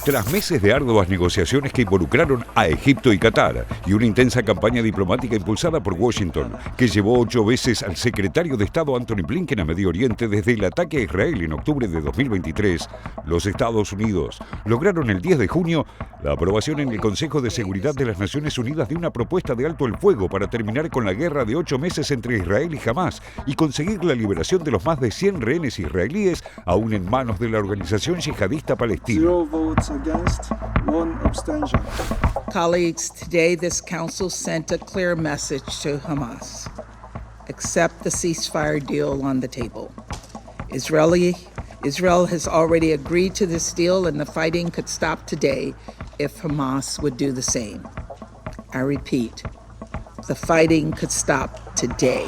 Tras meses de arduas negociaciones que involucraron a Egipto y Qatar y una intensa campaña diplomática impulsada por Washington, que llevó 8 veces al secretario de Estado Antony Blinken a Medio Oriente desde el ataque a Israel en octubre de 2023, los Estados Unidos lograron el 10 de junio la aprobación en el Consejo de Seguridad de las Naciones Unidas de una propuesta de alto el fuego para terminar con la guerra de 8 meses entre Israel y Hamás y conseguir la liberación de los más de 100 rehenes israelíes aún en manos de la organización yihadista palestina. 0 votes against, 1 abstention. Colleagues, today this Council sent a clear message to Hamas. Accept the ceasefire deal on the table. Israel has already agreed to this deal, and the fighting could stop today if Hamas would do the same. I repeat, the fighting could stop today.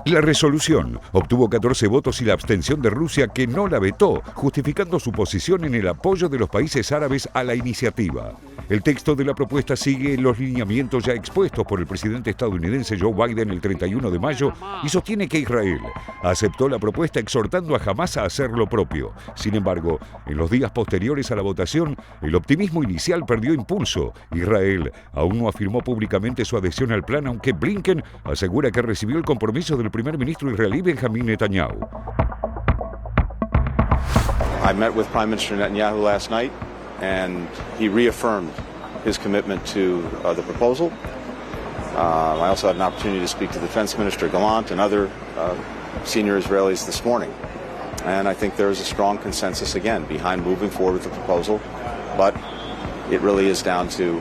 La resolución obtuvo 14 votos y la abstención de Rusia, que no la vetó, justificando su posición en el apoyo de los países árabes a la iniciativa. El texto de la propuesta sigue los lineamientos ya expuestos por el presidente estadounidense Joe Biden el 31 de mayo y sostiene que Israel aceptó la propuesta exhortando a Hamás a hacer lo propio. Sin embargo, en los días posteriores a la votación, el optimismo inicial perdió impulso. Israel aún no afirmó públicamente su adhesión al plan, aunque Blinken asegura que recibió el compromiso del primer ministro israelí Benjamin Netanyahu. I met with Prime Minister Netanyahu last night, and he reaffirmed his commitment to the proposal. I also had an opportunity to speak to Defense Minister Gallant and other senior Israelis this morning. And I think there is a strong consensus, again, behind moving forward with the proposal. But it really is down to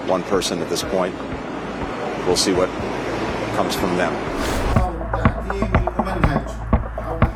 one person at this point. We'll see what comes from them.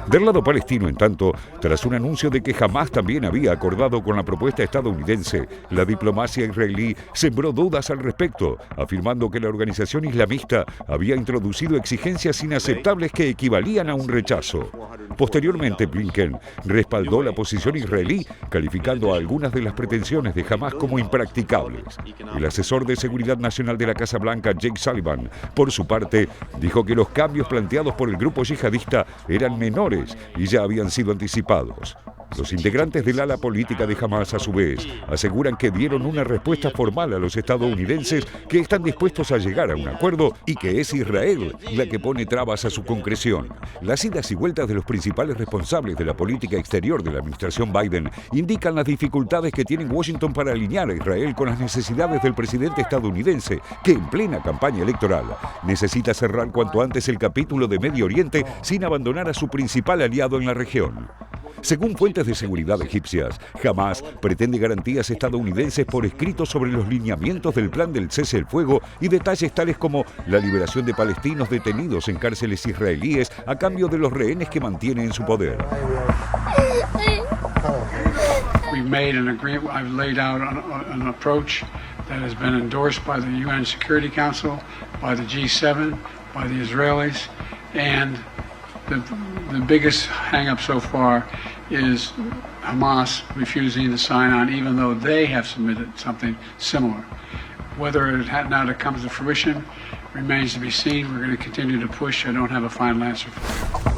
Del lado palestino, en tanto, tras un anuncio de que Hamás también había acordado con la propuesta estadounidense, la diplomacia israelí sembró dudas al respecto, afirmando que la organización islamista había introducido exigencias inaceptables que equivalían a un rechazo. Posteriormente, Blinken respaldó la posición israelí, calificando a algunas de las pretensiones de Hamás como impracticables. El asesor de Seguridad Nacional de la Casa Blanca, Jake Sullivan, por su parte, dijo que los cambios planteados por el grupo yihadista eran menores y ya habían sido anticipados. Los integrantes del ala política de Hamás, a su vez, aseguran que dieron una respuesta formal a los estadounidenses, que están dispuestos a llegar a un acuerdo y que es Israel la que pone trabas a su concreción. Las idas y vueltas de los principales responsables de la política exterior de la administración Biden indican las dificultades que tiene Washington para alinear a Israel con las necesidades del presidente estadounidense, que en plena campaña electoral necesita cerrar cuanto antes el capítulo de Medio Oriente sin abandonar a su principal aliado en la región. Según fuentes de seguridad egipcias, Hamás pretende garantías estadounidenses por escrito sobre los lineamientos del plan del cese el fuego y detalles tales como la liberación de palestinos detenidos en cárceles israelíes a cambio de los rehenes que mantiene en su poder. We've made an agreement. I've laid out an approach that has been endorsed by the UN Security Council, by the G7, by the Israelis, and the biggest hang-up so far is Hamas refusing to sign on, even though they have submitted something similar. Whether or not it comes to fruition remains to be seen. We're going to continue to push. I don't have a final answer for you.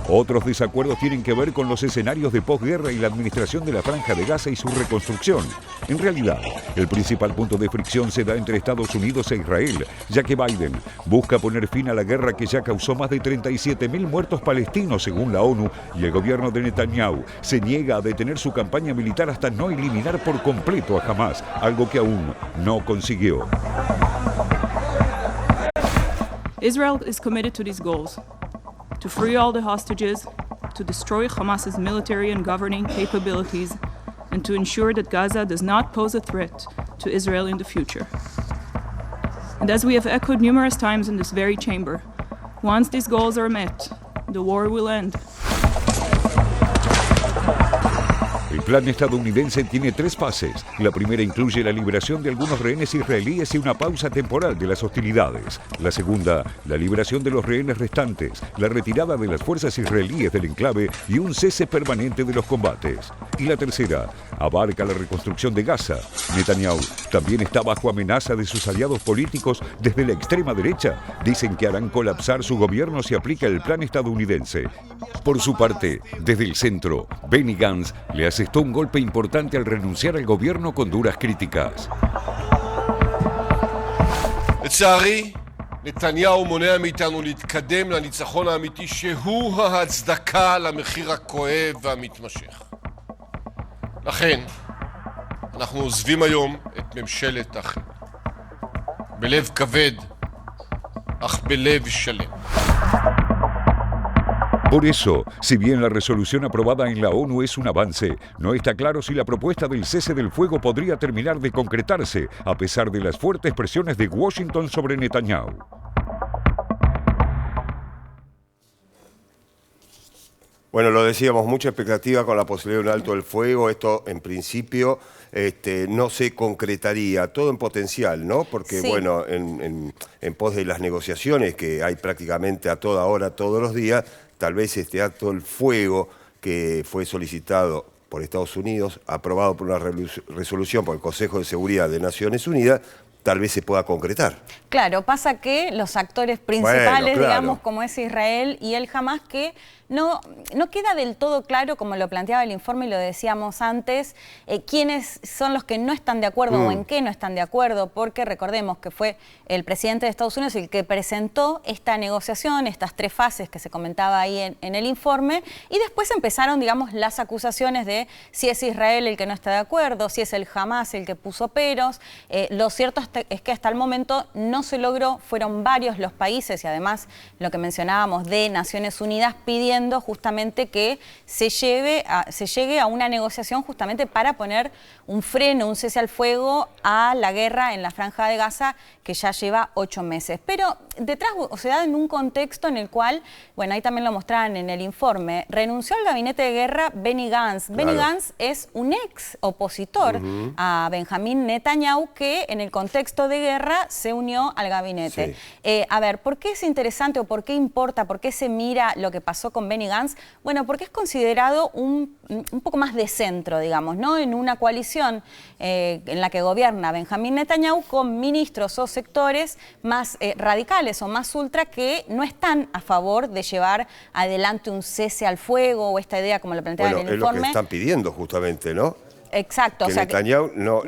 Otros desacuerdos tienen que ver con los escenarios de posguerra y la administración de la Franja de Gaza y su reconstrucción. En realidad, el principal punto de fricción se da entre Estados Unidos e Israel, ya que Biden busca poner fin a la guerra que ya causó más de 37.000 muertos palestinos según la ONU, y el gobierno de Netanyahu se niega a detener su campaña militar hasta no eliminar por completo a Hamás, algo que aún no consiguió. Israel is committed to these goals. To free all the hostages, to destroy Hamas's military and governing capabilities, and to ensure that Gaza does not pose a threat to Israel in the future. And as we have echoed numerous times in this very chamber, once these goals are met, the war will end. El plan estadounidense tiene 3 fases. La primera incluye la liberación de algunos rehenes israelíes y una pausa temporal de las hostilidades. La segunda, la liberación de los rehenes restantes, la retirada de las fuerzas israelíes del enclave y un cese permanente de los combates. Y la tercera, abarca la reconstrucción de Gaza. Netanyahu también está bajo amenaza de sus aliados políticos desde la extrema derecha. Dicen que harán colapsar su gobierno si aplica el plan estadounidense. Por su parte, desde el centro, Benny Gantz le asestó un golpe importante al renunciar al gobierno con duras críticas. לצערי, נתניהו מונע מאיתנו להתקדם לניצחון האמיתי שהוא ההצדקה למחיר הכואב והמתמשך. לכן, אנחנו עוזבים היום את ממשלת האחים. בלב כבד, אך בלב שלם. Por eso, si bien la resolución aprobada en la ONU es un avance, no está claro si la propuesta del cese del fuego podría terminar de concretarse, a pesar de las fuertes presiones de Washington sobre Netanyahu. Bueno, lo decíamos, mucha expectativa con la posibilidad de un alto del fuego. Esto, en principio, no se concretaría, todo en potencial, ¿no? Porque, sí, bueno, en pos de las negociaciones que hay prácticamente a toda hora, todos los días, tal vez este alto del fuego que fue solicitado por Estados Unidos, aprobado por una resolución por el Consejo de Seguridad de Naciones Unidas, tal vez se pueda concretar. Claro, pasa que los actores principales, digamos, como es Israel y el Hamas, que no queda del todo claro, como lo planteaba el informe y lo decíamos antes, quiénes son los que no están de acuerdo o en qué no están de acuerdo, porque recordemos que fue el presidente de Estados Unidos el que presentó esta negociación, estas 3 fases que se comentaba ahí en el informe, y después empezaron, digamos, las acusaciones de si es Israel el que no está de acuerdo, si es el Hamas el que puso peros. Lo cierto es que hasta el momento no se logró, fueron varios los países y además lo que mencionábamos de Naciones Unidas pidiendo justamente que se llegue a una negociación justamente para poner un freno, un cese al fuego a la guerra en la Franja de Gaza que ya lleva 8 meses. Pero detrás, o sea, en un contexto en el cual, bueno, ahí también lo mostraban en el informe, renunció al gabinete de guerra Benny Gantz. Claro. Benny Gantz es un ex opositor a Benjamín Netanyahu que en el contexto de guerra se unió al gabinete. Sí. A ver, ¿por qué es interesante o por qué importa, por qué se mira lo que pasó con Benny Gantz? Bueno, porque es considerado un poco más de centro, digamos, ¿no? En una coalición en la que gobierna Benjamín Netanyahu con ministros o sectores más radicales o más ultra que no están a favor de llevar adelante un cese al fuego o esta idea como lo planteaba en el informe. Es lo que están pidiendo justamente, ¿no? Exacto. Que o sea, Netanyahu no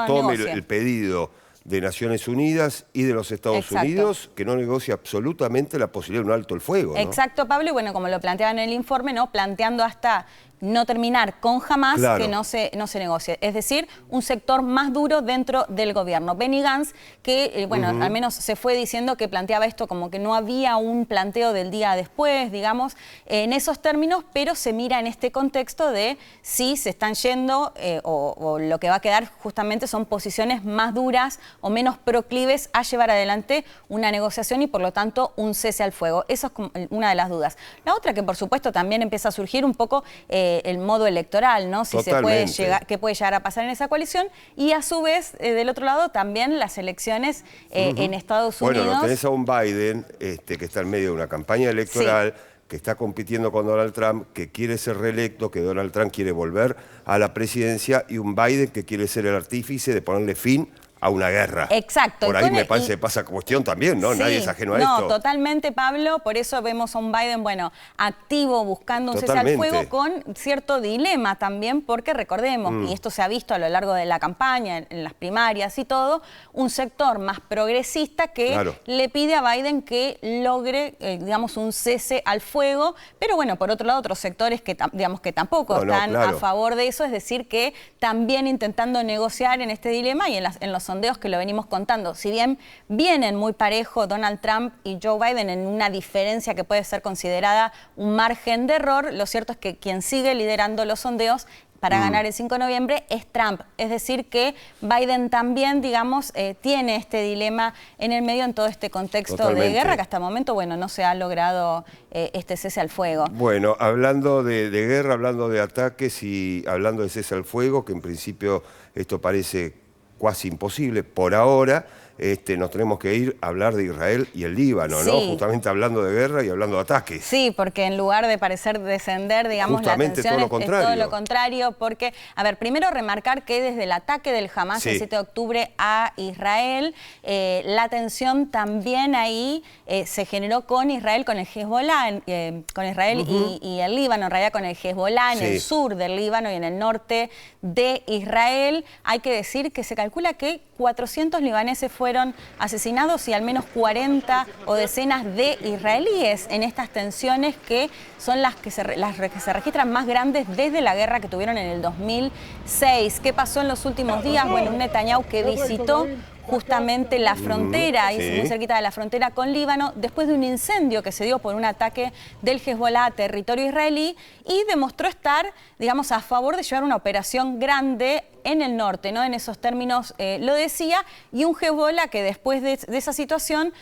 tome negocie el pedido de Naciones Unidas y de los Estados Unidos, que no negocie absolutamente la posibilidad de un alto el fuego, ¿no? Exacto, Pablo, y bueno, como lo planteaba en el informe, ¿no? Planteando hasta no terminar con Hamas, claro, que no se negocie. Es decir, un sector más duro dentro del gobierno. Benny Gantz, que, bueno, al menos se fue diciendo que planteaba esto como que no había un planteo del día después, digamos, en esos términos, pero se mira en este contexto de si se están yendo o lo que va a quedar justamente son posiciones más duras o menos proclives a llevar adelante una negociación y, por lo tanto, un cese al fuego. Eso es como una de las dudas. La otra que, por supuesto, también empieza a surgir un poco el modo electoral, ¿no? Si Totalmente. se puede llegar, qué puede llegar a pasar en esa coalición y a su vez, del otro lado, también las elecciones en Estados Unidos. Bueno, tenés a un Biden que está en medio de una campaña electoral, que está compitiendo con Donald Trump, que quiere ser reelecto, que Donald Trump quiere volver a la presidencia, y un Biden que quiere ser el artífice de ponerle fin a una guerra. Exacto. Por ahí me parece pasa cuestión también, ¿no? Sí, nadie es ajeno a esto. No, totalmente, Pablo. Por eso vemos a un Biden, bueno, activo, buscando un cese al fuego con cierto dilema también, porque recordemos, y esto se ha visto a lo largo de la campaña, en las primarias y todo, un sector más progresista que le pide a Biden que logre, digamos, un cese al fuego, pero bueno, por otro lado, otros sectores que, digamos, que tampoco están a favor de eso, es decir, que también intentando negociar en este dilema y en los sondeos que lo venimos contando. Si bien vienen muy parejo Donald Trump y Joe Biden en una diferencia que puede ser considerada un margen de error, lo cierto es que quien sigue liderando los sondeos para ganar el 5 de noviembre es Trump. Es decir, que Biden también, digamos, tiene este dilema en el medio en todo este contexto de guerra, que hasta el momento, bueno, no se ha logrado este cese al fuego. Bueno, hablando de guerra, hablando de ataques y hablando de cese al fuego, que en principio esto parece casi imposible por ahora, nos tenemos que ir a hablar de Israel y el Líbano, ¿no? Justamente hablando de guerra y hablando de ataques. Sí, porque en lugar de parecer descender, digamos, justamente la tensión todo es todo lo contrario, porque, a ver, primero remarcar que desde el ataque del Hamas el 7 de octubre a Israel, la tensión también ahí se generó con Israel, con el Hezbollah, con Israel y el Líbano, en realidad con el Hezbollah en el sur del Líbano y en el norte de Israel. Hay que decir que se calcula que 400 libaneses fueron asesinados y al menos 40 o decenas de israelíes en estas tensiones que son las que se registran más grandes desde la guerra que tuvieron en el 2006. ¿Qué pasó en los últimos días? Bueno, un Netanyahu que visitó justamente la frontera, muy cerquita de la frontera con Líbano, después de un incendio que se dio por un ataque del Hezbollah a territorio israelí, y demostró estar, digamos, a favor de llevar una operación grande en el norte, ¿no? En esos términos lo decía, y un Hezbollah que después de esa situación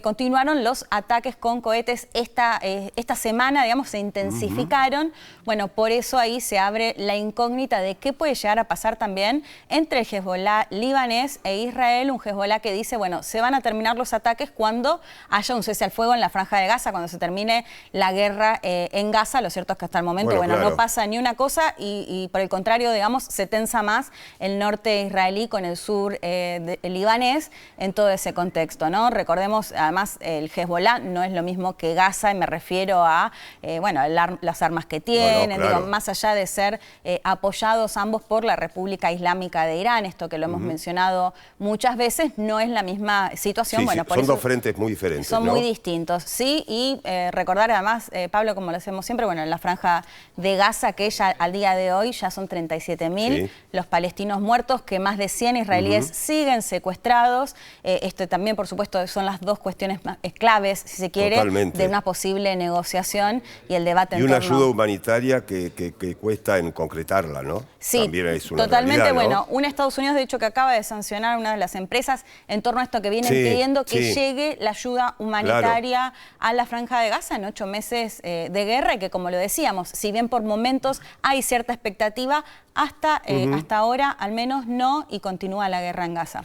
continuaron los ataques con cohetes esta semana, digamos, se intensificaron. Bueno, por eso ahí se abre la incógnita de qué puede llegar a pasar también entre el Hezbollah libanés e Israel, un Hezbollah que dice, bueno, se van a terminar los ataques cuando haya un cese al fuego en la Franja de Gaza, cuando se termine la guerra en Gaza. Lo cierto es que hasta el momento, no pasa ni una cosa y por el contrario, digamos, se tensa más el norte israelí con el sur libanés en todo ese contexto, ¿no? Recordemos, además, el Hezbollah no es lo mismo que Gaza, y me refiero a, las armas que tienen, digo, más allá de ser apoyados ambos por la República Islámica de Irán, esto que lo hemos mencionado muchas veces, no es la misma situación. Por son dos frentes muy diferentes. Son muy distintos, sí, y recordar además, Pablo, como lo hacemos siempre, en la Franja de Gaza, que ya al día de hoy ya son 37.000 los palestinos muertos, que más de 100 israelíes siguen secuestrados. Esto también, por supuesto, son las dos cuestiones claves, si se quiere, de una posible negociación y el debate en torno. Y una ayuda humanitaria que cuesta en concretarla, ¿no? Sí, también es una totalmente, realidad, ¿no? Un Estados Unidos, de hecho, que acaba de sancionar a una de las empresas en torno a esto, que vienen pidiendo que llegue la ayuda humanitaria a la Franja de Gaza en 8 meses de guerra, y que, como lo decíamos, si bien por momentos hay cierta expectativa, hasta ahora al menos no, y continúa la guerra en Gaza.